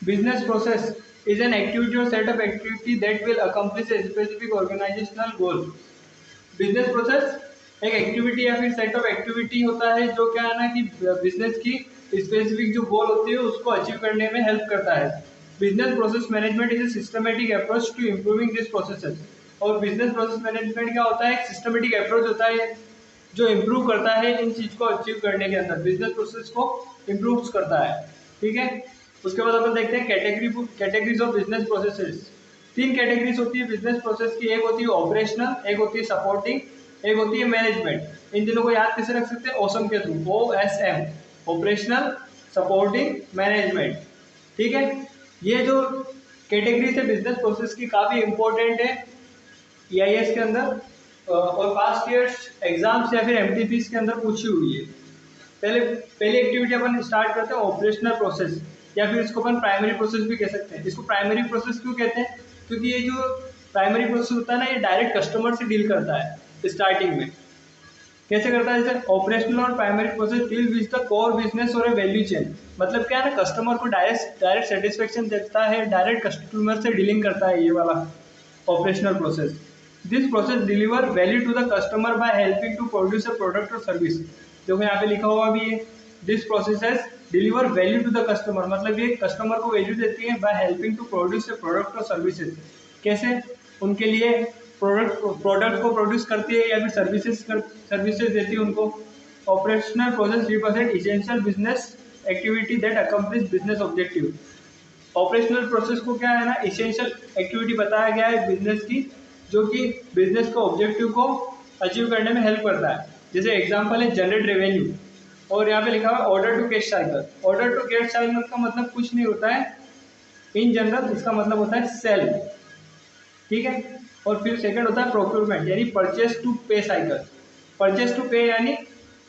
Business process is an activity or set of activity that will accomplish a specific organizational goal. Business process एक activity या फिर set of activity होता है जो क्या है ना कि बिजनेस की स्पेसिफिक जो गोल होती है उसको अचीव करने में हेल्प करता है। Business process management is a systematic approach to improving this processes. और बिजनेस प्रोसेस मैनेजमेंट क्या होता है? एक सिस्टमेटिक अप्रोच होता है जो इम्प्रूव करता है इन चीज को अचीव करने के अंदर, बिजनेस प्रोसेस को इम्प्रूव करता है। ठीक है, उसके बाद अपन देखते हैं कैटेगरीज ऑफ बिजनेस प्रोसेसेस। तीन कैटेगरीज होती है बिजनेस प्रोसेस की, एक होती है ऑपरेशनल, एक होती है सपोर्टिंग, एक होती है मैनेजमेंट। इन तीनों को याद कैसे रख सकते हैं? OSM के through, OSM, operational, supporting, management. ठीक है, ये जो कैटेगरीज है बिजनेस प्रोसेस की काफी इंपॉर्टेंट है EIS के अंदर और पास्ट ईयर्स एग्जाम्स या फिर MTPs के अंदर पूछी हुई है। पहली एक्टिविटी अपन स्टार्ट करते हैं ऑपरेशनल प्रोसेस, या फिर इसको अपन प्राइमरी प्रोसेस भी कह सकते हैं। इसको प्राइमरी प्रोसेस क्यों कहते हैं? क्योंकि ये जो प्राइमरी प्रोसेस होता है ना, ये डायरेक्ट कस्टमर से डील करता है स्टार्टिंग में। कैसे करता है? जैसे ऑपरेशनल और primary process deal with the core business और ए वैल्यू चेन। मतलब क्या है ना, कस्टमर को डायरेक्ट सेटिस्फेक्शन देता है, डायरेक्ट कस्टमर से डीलिंग करता है ये वाला operational process. This process deliver value to the customer by helping to produce a product और सर्विस। देखो यहाँ पे लिखा हुआ भी है, this process deliver value to the customer, मतलब ये कस्टमर को वैल्यू देती है by helping to produce a product और सर्विसेज। कैसे? उनके लिए प्रोडक्ट को प्रोड्यूस करती है या फिर सर्विसेज देती है उनको। Operational process represent essential business activity that accomplish business objective. Operational process को क्या है ना, एसेंशियल एक्टिविटी बताया गया है बिजनेस की, जो कि बिजनेस को ऑब्जेक्टिव को अचीव करने में हेल्प करता है। जैसे एग्जांपल है जनरेट रेवेन्यू, और यहाँ पे लिखा हुआ order to cash cycle. Order to cash cycle का मतलब कुछ नहीं होता है इन जनरल, इसका मतलब होता है सेल। ठीक है, और फिर सेकंड होता है प्रोक्योरमेंट यानी परचेस टू पे साइकिल। परचेस टू पे यानी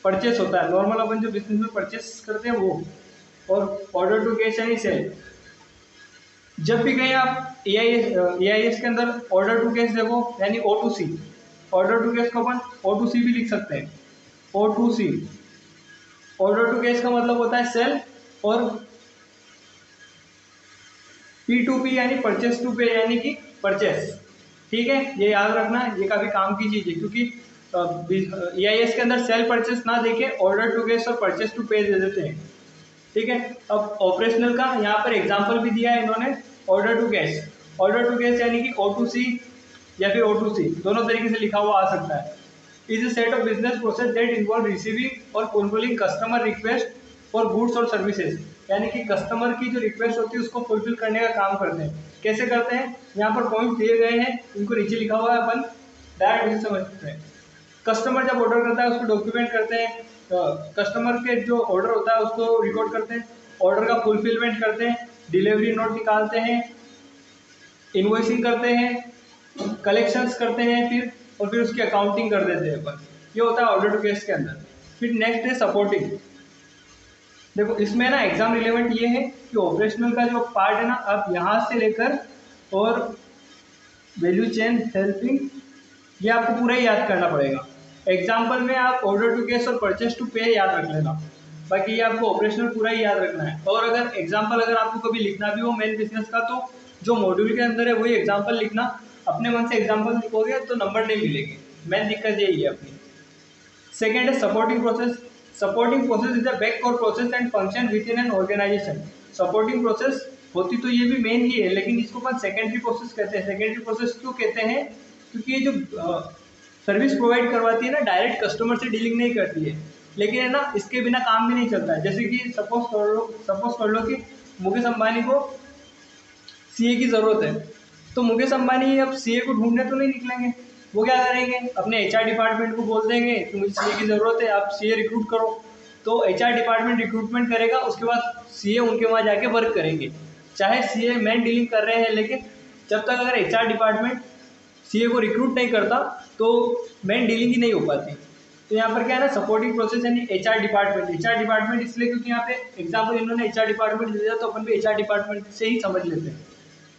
परचेस होता है नॉर्मल अपन जो बिजनेस में परचेस करते हैं वो, और ऑर्डर टू कैश यानी सेल। जब भी कहीं आप EIS के अंदर ऑर्डर टू कैश देखो यानी O2C, ऑर्डर टू कैश को अपन O2C भी लिख सकते हैं। O2C, ऑर्डर टू कैश का मतलब होता है सेल, और P2P यानी परचेस टू पे यानी कि परचेस। ठीक है, ये याद रखना, ये काफी काम की चीज है, क्योंकि EIS के अंदर सेल परचेस ना देके ऑर्डर टू कैश और परचेस टू पे दे देते हैं। ठीक है, अब ऑपरेशनल का यहाँ पर एग्जांपल भी दिया है इन्होंने, order to cash. Order to cash यानी कि O2C या फिर O2C दोनों तरीके से लिखा हुआ आ सकता है। Is a set of business process that involve receiving और fulfilling customer request for goods और सर्विसेज, यानी कि कस्टमर की जो रिक्वेस्ट होती है उसको फुलफिल करने का काम करते हैं। कैसे करते हैं? यहाँ पर पॉइंट दिए गए हैं, इनको नीचे लिखा हुआ है, अपन डायरेक्ट समझ सकते हैं। कस्टमर जब ऑर्डर करता है उसको डॉक्यूमेंट करते हैं, कस्टमर के जो ऑर्डर होता है उसको रिकॉर्ड करते हैं, ऑर्डर का फुलफिलमेंट करते हैं, डिलीवरी नोट निकालते हैं, इनवॉइसिंग करते हैं, कलेक्शंस करते हैं और फिर उसकी अकाउंटिंग कर देते हैं अपन। ये होता है ऑर्डर टू कैश के अंदर। फिर नेक्स्ट है सपोर्टिंग। देखो इसमें ना एग्जाम रिलेवेंट ये है कि ऑपरेशनल का जो पार्ट है ना, आप यहाँ से लेकर और वैल्यू चेन हेल्पिंग, ये आपको पूरा ही याद करना पड़ेगा। एग्जाम्पल में आप ऑर्डर टू कैश और परचेस टू पे याद रख लेना, बाकी ये आपको ऑपरेशनल पूरा ही याद रखना है। और अगर एग्जाम्पल अगर आपको कभी लिखना भी हो मेन बिजनेस का, तो जो मॉड्यूल के अंदर है वही एग्जाम्पल लिखना। अपने मन से एग्जाम्पल लिखोगे तो नंबर नहीं मिलेंगे, मेन दिक्कत यही है अपनी। सेकेंड है supporting process. Supporting process is the back core process and function with in an organization. Supporting process होती तो ये भी मेन ही है, लेकिन इसको अपन सेकेंडरी प्रोसेस कहते हैं। सेकेंडरी प्रोसेस क्यों कहते हैं? क्योंकि ये जो सर्विस प्रोवाइड करवाती है ना, डायरेक्ट कस्टमर से डीलिंग नहीं करती है, लेकिन है ना इसके बिना काम भी नहीं चलता है। जैसे कि सपोज कर लो कि मुकेश अंबानी को CA की ज़रूरत है, तो मुकेश अंबानी अब CA को ढूंढने तो नहीं निकलेंगे। वो क्या करेंगे? अपने HR डिपार्टमेंट को बोल देंगे कि मुझे CA की ज़रूरत है, आप CA रिक्रूट करो। तो HR डिपार्टमेंट रिक्रूटमेंट करेगा, उसके बाद CA उनके वहाँ जाके वर्क करेंगे। चाहे CA मैन डीलिंग कर रहे हैं, लेकिन जब तक अगर HR डिपार्टमेंट CA को रिक्रूट नहीं करता तो मैन डीलिंग ही नहीं हो पाती। तो यहाँ पर क्या है ना, सपोर्टिंग प्रोसेस यानी HR डिपार्टमेंट इसलिए क्योंकि यहाँ पे एग्जाम्पल इन्होंने HR डिपार्टमेंट दे दिया, तो अपन भी HR डिपार्टमेंट से ही समझ लेते हैं।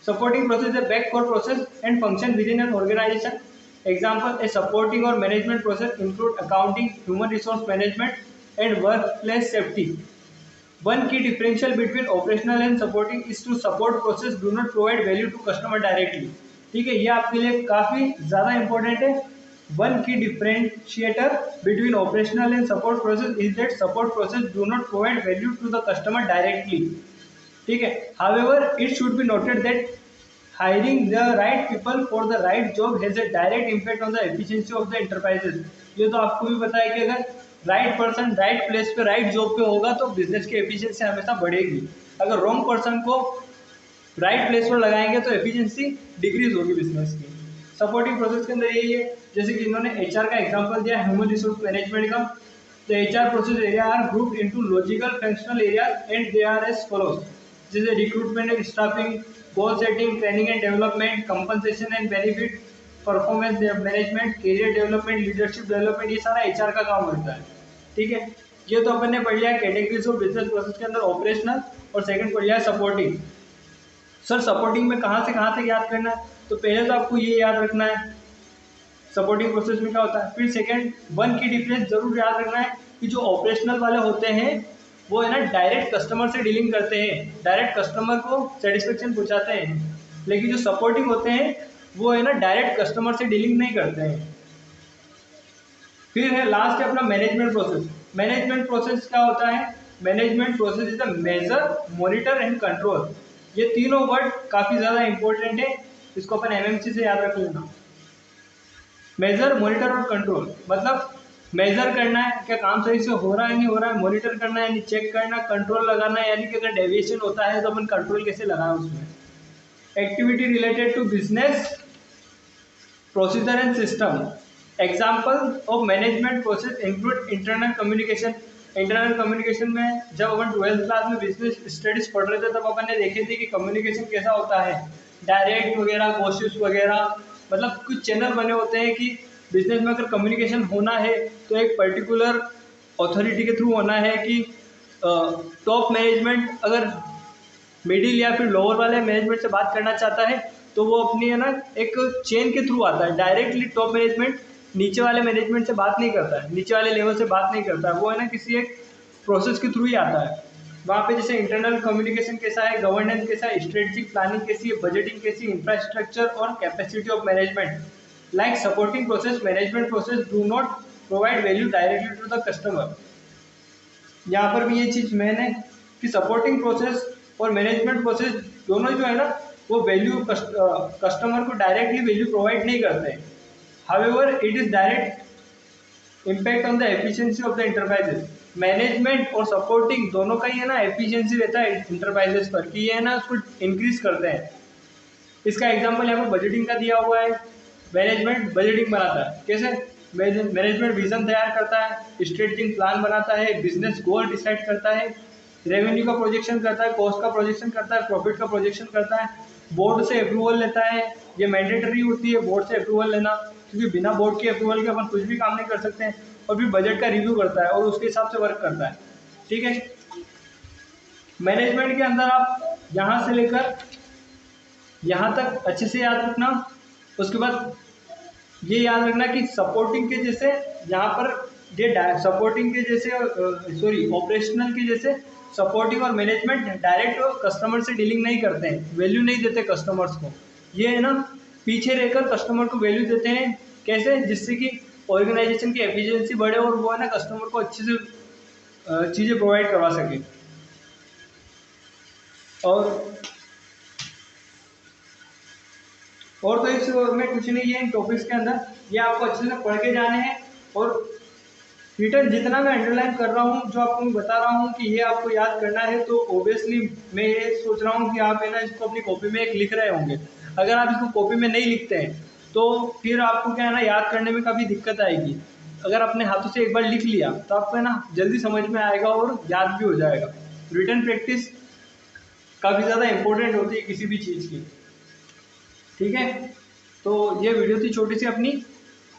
सपोर्टिंग प्रोसेस है back core process and function with in an organization. Example a supporting और management process include accounting, human resource management and workplace safety. One key differential between operational and supporting is to support process do not provide value to customer directly. ठीक है, ये आपके लिए काफ़ी ज़्यादा important है। One key differentiator between operational and support process is that support process do not provide value to the customer directly. ठीक है, however it should be noted that hiring the right people for the right job has a direct impact on the efficiency of the enterprises। ये तो आपको भी पता है कि अगर राइट पर्सन राइट प्लेस पे राइट जॉब पे होगा तो बिजनेस की एफिशिएंसी हमेशा बढ़ेगी। अगर रॉन्ग पर्सन को राइट प्लेस पर लगाएंगे तो एफिशिएंसी डिक्रीज होगी बिजनेस की। सपोर्टिंग प्रोसेस के अंदर यही है, जैसे कि इन्होंने एचआर का एग्जांपल दिया ह्यूमन रिसोर्स मैनेजमेंट का। तो HR process area are grouped into logical functional areas and they are as follows, जैसे recruitment and staffing, goal setting, training and development, compensation and benefit, performance management, career development, leadership development, ये सारा HR का काम होता है। ठीक है, ये तो अपन ने पढ़ लिया कैटेगरीज ऑफ बिजनेस प्रोसेस के अंदर ऑपरेशनल, और सेकंड पढ़ लिया सपोर्टिंग। सर सपोर्टिंग में कहाँ से याद करना है, तो पहले तो आपको ये याद रखना है सपोर्टिंग प्रोसेस में क्या होता है। फिर सेकंड वन की डिफरेंस जरूर याद रखना है कि जो ऑपरेशनल वाले होते हैं वो है ना डायरेक्ट कस्टमर से डीलिंग करते हैं, डायरेक्ट कस्टमर को सेटिस्फेक्शन पहुंचाते हैं, लेकिन जो सपोर्टिंग होते हैं वो है ना डायरेक्ट कस्टमर से डीलिंग नहीं करते हैं। फिर है लास्ट है अपना मैनेजमेंट प्रोसेस। मैनेजमेंट प्रोसेस क्या होता है, management process is the measure, monitor and control. ये तीनों वर्ड काफ़ी ज़्यादा इंपॉर्टेंट है, इसको अपन एमएमसी से याद रख लेना। मेजर, मॉनिटर और कंट्रोल, मतलब मेजर करना है क्या काम सही से हो रहा है नहीं हो रहा है, मॉनिटर करना है यानी चेक करना, कंट्रोल लगाना है यानी कि अगर डेविएशन होता है तो अपन कंट्रोल कैसे लगाएं उसमें। Activity related to business procedure and system. Example of management process include internal communication. Internal communication में जब अपन 12th क्लास में बिजनेस स्टडीज पढ़ रहे थे तब अपन ने देखे थे कि कम्युनिकेशन कैसा होता है, डायरेक्ट वगैरह, गॉसिप्स वगैरह, मतलब कुछ चैनल बने होते हैं कि बिजनेस में अगर कम्युनिकेशन होना है तो एक पर्टिकुलर अथॉरिटी के थ्रू होना है कि टॉप मैनेजमेंट अगर मिडिल या फिर लोअर वाले मैनेजमेंट से बात करना चाहता है तो वो अपनी है ना एक चेन के थ्रू आता है। डायरेक्टली टॉप मैनेजमेंट नीचे वाले मैनेजमेंट से बात नहीं करता है, नीचे वाले लेवल से बात नहीं करता है, वो है ना किसी एक प्रोसेस के थ्रू ही आता है। वहाँ पे जैसे इंटरनल कम्युनिकेशन कैसा है, गवर्नेंस कैसा है, स्ट्रेटेजिक प्लानिंग कैसी है, बजटिंग कैसी, इंफ्रास्ट्रक्चर और capacity of management. Like supporting process, management process do not provide value directly to the customer. यहाँ पर भी ये चीज़ मेन है कि सपोर्टिंग प्रोसेस और मैनेजमेंट प्रोसेस दोनों जो है ना वो वैल्यू कस्टमर को डायरेक्टली वैल्यू प्रोवाइड नहीं करते हैं। However it is direct impact on the efficiency of the enterprises. मैनेजमेंट और सपोर्टिंग दोनों का ही है ना एफिशिएंसी रहता है इंटरप्राइजेस पर कि ये है ना उसको इंक्रीज करते हैं। इसका एग्जांपल यहाँ पर बजटिंग का दिया हुआ है। मैनेजमेंट बजटिंग बनाता है, कैसे मैनेजमेंट विजन तैयार करता है, स्ट्रेटेजिक प्लान बनाता है, बिजनेस गोल डिसाइड करता है, रेवेन्यू का प्रोजेक्शन करता है, कॉस्ट का प्रोजेक्शन करता है, प्रॉफिट का प्रोजेक्शन करता है, बोर्ड से अप्रूवल लेता है। ये मैंडेटरी होती है बोर्ड से अप्रूवल लेना, क्योंकि बिना बोर्ड के अप्रूवल के अपन कुछ भी काम नहीं कर सकते हैं। और फिर बजट का रिव्यू करता है और उसके हिसाब से वर्क करता है। ठीक है, मैनेजमेंट के अंदर आप यहाँ से लेकर यहाँ तक अच्छे से याद रखना। उसके बाद ये याद रखना कि सपोर्टिंग के जैसे यहाँ पर ये सपोर्टिंग के जैसे ऑपरेशनल के जैसे सपोर्टिंग और मैनेजमेंट डायरेक्ट कस्टमर से डीलिंग नहीं करते हैं, वैल्यू नहीं देते कस्टमर्स को। ये है ना पीछे रहकर कस्टमर को वैल्यू देते हैं, कैसे, जिससे कि ऑर्गेनाइजेशन की एफिशिएंसी बढ़े और वो है ना कस्टमर को अच्छे से चीज़ें प्रोवाइड करवा सके। और तो इसमें कुछ नहीं है इन टॉपिक्स के अंदर, ये आपको अच्छे से पढ़ के जाने हैं। और रिटर्न जितना मैं अंडरलाइन कर रहा हूँ, जो आपको मैं बता रहा हूँ कि ये आपको याद करना है, तो ऑब्वियसली मैं ये सोच रहा हूँ कि आप है ना इसको अपनी कॉपी में एक लिख रहे होंगे। अगर आप इसको कॉपी में नहीं लिखते हैं तो फिर आपको क्या है ना याद करने में काफ़ी दिक्कत आएगी। अगर अपने हाथों से एक बार लिख लिया तो आपको है ना जल्दी समझ में आएगा और याद भी हो जाएगा। रिटर्न प्रैक्टिस काफ़ी ज़्यादा इंपॉर्टेंट होती है किसी भी चीज़ की। ठीक है, तो ये वीडियो थी छोटी सी अपनी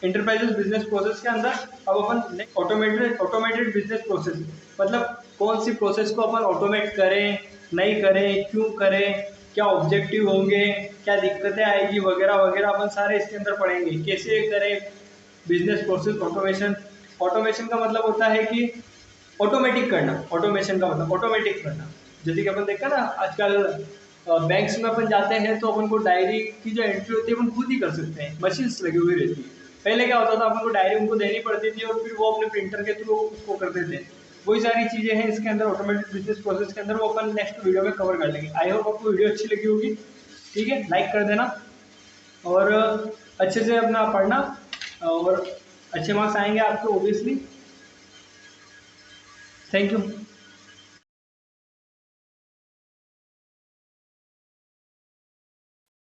इंटरप्राइजेस बिजनेस प्रोसेस के अंदर। अब अपन ऑटोमेटेड बिजनेस प्रोसेस, मतलब कौन सी प्रोसेस को अपन ऑटोमेट करें, नहीं करें, क्यों करें, क्या ऑब्जेक्टिव होंगे, क्या दिक्कतें आएगी वगैरह वगैरह, अपन सारे इसके अंदर पढ़ेंगे। कैसे करें बिजनेस प्रोसेस ऑटोमेशन। ऑटोमेशन का मतलब होता है कि ऑटोमेटिक करना, ऑटोमेशन का मतलब ऑटोमेटिक करना। जैसे कि अपन देखते हैं ना आजकल बैंक्स में अपन जाते हैं तो अपन को डायरी की जो एंट्री होती है अपन खुद ही कर सकते हैं, मशीन्स लगी हुई रहती है। पहले क्या होता था अपन को डायरी उनको देनी पड़ती थी और फिर वो अपने प्रिंटर के थ्रू उसको करते थे। वही सारी चीज़ें हैं इसके अंदर ऑटोमेटिक बिजनेस प्रोसेस के अंदर, वो अपन नेक्स्ट वीडियो में कवर कर लेंगे। आई होप आपको वीडियो अच्छी लगी होगी। ठीक है, लाइक कर देना और अच्छे से अपना पढ़ना और अच्छे मार्क्स आएंगे आपको ओबियसली। Thank you.